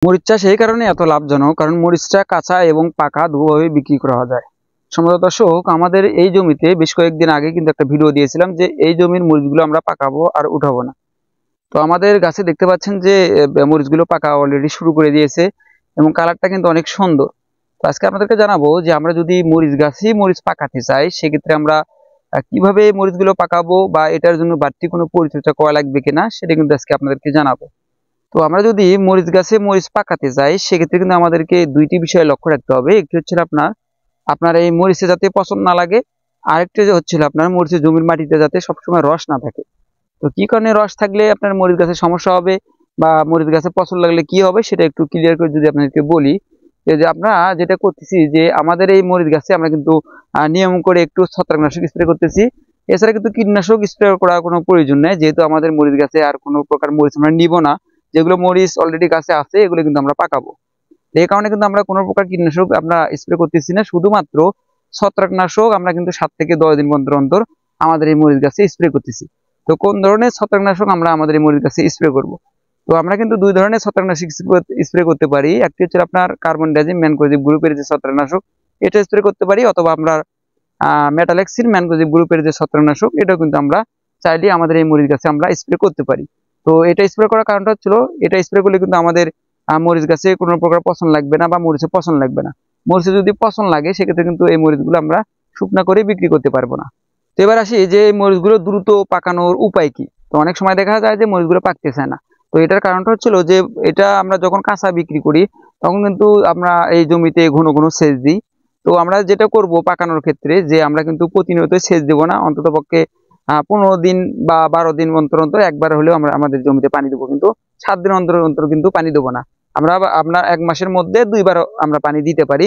মরিচ চাষ এই কারণে এত লাভজনক, কারণ মরিচটা কাঁচা এবং পাকা দুভাবে বিক্রি করা যায়। সম্মানিত দর্শক, আমাদের এই জমিতে বেশ কয়েকদিন আগে কিন্তু একটা ভিডিও দিয়েছিলাম যে এই জমির মরিচগুলো আমরা পাকাবো আর উঠাবো না। তো আমাদের গাছে দেখতে পাচ্ছেন যে মরিচগুলো পাকা অলরেডি শুরু করে দিয়েছে এবং কালারটা কিন্তু অনেক সুন্দর। তো আজকে আপনাদেরকে জানাবো যে আমরা যদি মরিচ গাছই মরিচ পাকাতে চাই, সেক্ষেত্রে আমরা কিভাবে মরিচগুলো পাকাবো বা এটার জন্য বাড়তি কোনো পরিচর্যা করা লাগবে কিনা, সেটা কিন্তু আজকে আপনাদেরকে জানাবো। তো আমরা যদি মরিচ গাছে মরিচ পাকাতে যাই, সেক্ষেত্রে কিন্তু আমাদেরকে দুইটি বিষয় লক্ষ্য রাখতে হবে। একটি হচ্ছে আপনার আপনার এই মরিচে যাতে পচন না লাগে, আরেকটি যে হচ্ছিল আপনার মরিচের জমির মাটিতে যাতে সবসময় রস না থাকে। তো কি কারণে রস থাকলে আপনার মরিচ গাছের সমস্যা হবে বা মরিচ গাছে পচন লাগলে কি হবে, সেটা একটু ক্লিয়ার করে যদি আপনাদেরকে বলি। যে আমরা যেটা করতেছি যে আমাদের এই মরিচ গাছে আমরা কিন্তু নিয়ম করে একটু ছত্রাকনাশক স্প্রে করতেছি। এছাড়া কিন্তু কীটনাশক স্প্রে করার কোনো প্রয়োজন নেই, যেহেতু আমাদের মরিচ গাছে আর কোনো প্রকার মরিচ আমরা নিব না। যেগুলো মরিচ অলরেডি গাছে আছে এগুলো কিন্তু আমরা পাকাবো। এই কারণে কিন্তু আমরা কোনো প্রকার কীটনাশক আমরা স্প্রে করতেছি না, শুধুমাত্র ছত্রাকনাশক আমরা কিন্তু 7 থেকে 10 দিন অন্তর অন্তর আমাদের এই মরিচ গাছে স্প্রে করতেছি। তো কোন ধরনের ছত্রাকনাশক আমরা আমাদের এই মরিচ গাছে স্প্রে করব? তো আমরা কিন্তু দুই ধরনের ছত্রাকনাশক স্প্রে করতে পারি। একটি হচ্ছে আপনার কার্বনডাজিম ম্যানকোজিব গ্রুপের যে ছত্রাকনাশক, এটা স্প্রে করতে পারি, অথবা আমরা মেটালেক্সিন ম্যানকোজিব গ্রুপের যে ছত্রাকনাশক, এটাও কিন্তু আমরা চাইলে আমাদের এই মরিচ গাছে আমরা স্প্রে করতে পারি। তো এটা স্প্রে করার কারণটা হচ্ছিল, এটা স্প্রে করলে কিন্তু আমাদের মরিচ গাছে কোনো প্রকার পচন লাগবে না বা মরিচে পচন লাগবে না। মরিচে যদি পচন লাগে, সেক্ষেত্রে কিন্তু এই মরিচগুলো আমরা শুকনা করে বিক্রি করতে পারবো না। তো এবার আসি যে এই মরিচগুলো দ্রুত পাকানোর উপায় কি। তো অনেক সময় দেখা যায় যে মরিচগুলো পাকতেছে না। তো এটার কারণটা হচ্ছিল যে এটা আমরা যখন কাঁচা বিক্রি করি, তখন কিন্তু আমরা এই জমিতে ঘন ঘন সেচ দিই। তো আমরা যেটা করব পাকানোর ক্ষেত্রে, যে আমরা কিন্তু প্রতিনিয়ত সেচ দেবো না, অন্তত পক্ষে 15 দিন বা 12 দিন অন্তর অন্তর একবার হলেও আমরা আমাদের জমিতে পানি দেবো, কিন্তু 7 দিন অন্তর অন্তর কিন্তু পানি দেবো না। আমরা আপনার 1 মাসের মধ্যে 2বার আমরা পানি দিতে পারি।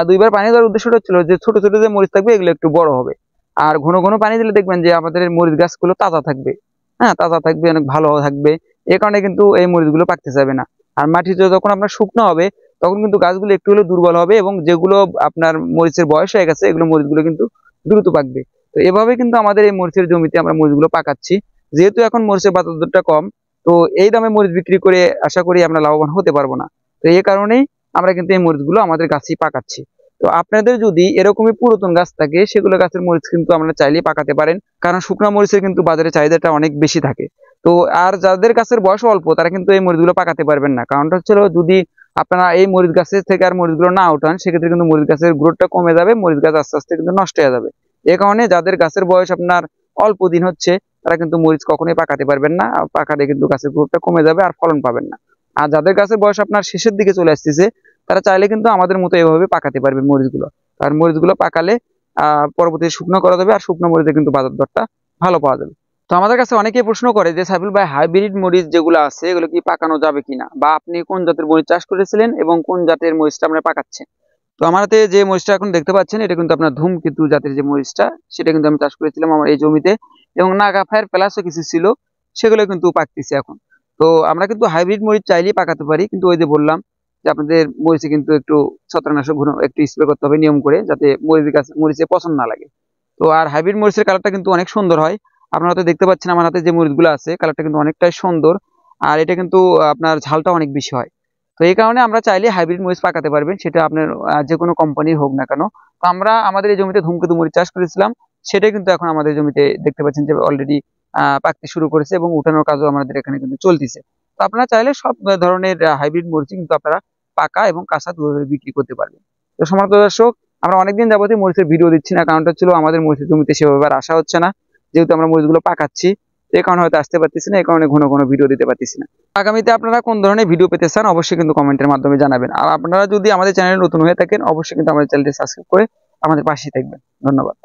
2বার পানি দেওয়ার উদ্দেশ্যটা হচ্ছিল যে ছোট ছোট যে মরিচ থাকবে এগুলো একটু বড় হবে। আর ঘন ঘন পানি দিলে দেখবেন যে আমাদের মরিচ গাছগুলো তাজা থাকবে। হ্যাঁ, তাজা থাকবে, অনেক ভালো থাকবে। এই কারণে কিন্তু এই মরিচগুলো পাকতে যাবে না। আর মাটিতে যখন আপনার শুকনো হবে, তখন কিন্তু গাছগুলো একটু হলেও দুর্বল হবে এবং যেগুলো আপনার মরিচের বয়স হয়ে গেছে, এগুলো মরিচগুলো কিন্তু দ্রুত পাকবে। তো এভাবে কিন্তু আমাদের এই মরিচের জমিতে আমরা মরিচগুলো পাকাচ্ছি। যেহেতু এখন মরিচের বাজার দরটা কম, তো এই দামে মরিচ বিক্রি করে আশা করি আমরা লাভবান হতে পারবো না। তো এই কারণেই আমরা কিন্তু এই মরিচগুলো আমাদের গাছেই পাকাচ্ছি। তো আপনাদের যদি এরকমই পুরাতন গাছ থাকে, সেগুলো গাছের মরিচ কিন্তু আপনারা চাইলেই পাকাতে পারেন, কারণ শুকনা মরিচের কিন্তু বাজারে চাহিদাটা অনেক বেশি থাকে। তো আর যাদের গাছের বয়স অল্প, তারা কিন্তু এই মরিচগুলো পাকাতে পারবেন না। কারণটা হচ্ছে যদি আপনারা এই মরিচ গাছের থেকে আর মরিচগুলো না উঠান, সেক্ষেত্রে কিন্তু মরিচ গাছের গ্রোথটা কমে যাবে, মরিচ গাছ আস্তে আস্তে কিন্তু নষ্ট হয়ে যাবে। এই কারণে যাদের গাছের বয়স আপনার অল্প দিন হচ্ছে, তারা কিন্তু মরিচ কখনোই পাকাতে পারবেন না। পাকালে কিন্তু গাছের গ্রোথটা কমে যাবে আর ফলন পাবেন না। আর যাদের গাছের বয়স আপনার শেষের দিকে চলে আসতেছে, তারা চাইলে কিন্তু আমাদের মতো এভাবে পাকাতে পারবে মরিচগুলো। আর মরিচগুলো পাকালে পরবর্তী শুকনো করা যাবে, আর শুকনো মরিচে কিন্তু বাজার দরটা ভালো পাওয়া যাবে। তো আমাদের কাছে অনেকেই প্রশ্ন করে যে সাইফুল ভাই, হাইব্রিড মরিচ যেগুলো আছে এগুলো কি পাকানো যাবে কিনা, বা আপনি কোন জাতের মরিচ চাষ করেছিলেন এবং কোন জাতের মরিচটা আপনারা পাকাচ্ছেন। তো আমার হাতে যে মরিচটা এখন দেখতে পাচ্ছেন, এটা কিন্তু আপনার ধূমকেতু জাতের যে মরিচটা, সেটা কিন্তু আমি চাষ করেছিলাম আমার এই জমিতে, এবং নাগা ফায়ার প্লাসও কিছু ছিল, সেগুলো কিন্তু পাকতেছে এখন। তো আমরা কিন্তু হাইব্রিড মরিচ চাইলেই পাকাতে পারি, কিন্তু ওই যে বললাম যে আপনাদের মরিচে কিন্তু একটু ছত্রাকনাশক একটু স্প্রে করতে হবে নিয়ম করে, যাতে মরিচে পছন্দ না লাগে। তো আর হাইব্রিড মরিচের কালারটা কিন্তু অনেক সুন্দর হয়। আপনারা তো দেখতে পাচ্ছেন আমার হাতে যে মরিচগুলো আছে, কালারটা কিন্তু অনেকটাই সুন্দর। আর এটা কিন্তু আপনার ঝালটা অনেক বেশি হয়। তো এই কারণে আমরা চাইলে হাইব্রিড মরিচ পাকাতে পারবেন, সেটা আপনার যে কোনো কোম্পানির হোক না কেন। তো আমরা আমাদের এই জমিতে ধূমকেতু মরিচ চাষ করেছিলাম, সেটাই কিন্তু এখন আমাদের জমিতে দেখতে পাচ্ছেন যে অলরেডি পাকতে শুরু করেছে এবং উঠানোর কাজও আমাদের এখানে কিন্তু চলতেছে। তো আপনারা চাইলে সব ধরনের হাইব্রিড মরিচ কিন্তু আপনারা পাকা এবং কাঁচা দুভাবে বিক্রি করতে পারবেন। তো সম্মানিত দর্শক, আমরা অনেকদিন যাবতীয় মরিচের ভিডিও দিচ্ছি না, কারণটা ছিল আমাদের মরিচের জমিতে সেভাবে আর আসা হচ্ছে না, যেহেতু আমরা মরিচগুলো পাকাচ্ছি। এই কারণে হয়তো আসতে পারতেছি না, এই কারণে ঘন ঘন ভিডিও দিতে পারতেছি না। আগামীতে আপনারা কোন ধরনের ভিডিও পেতে চান, অবশ্যই কিন্তু কমেন্টের মাধ্যমে জানাবেন। আর আপনারা যদি আমাদের চ্যানেলে নতুন হয়ে থাকেন, অবশ্যই কিন্তু আমাদের চ্যানেলটি সাবস্ক্রাইব করে আমাদের পাশেই থাকবেন। ধন্যবাদ।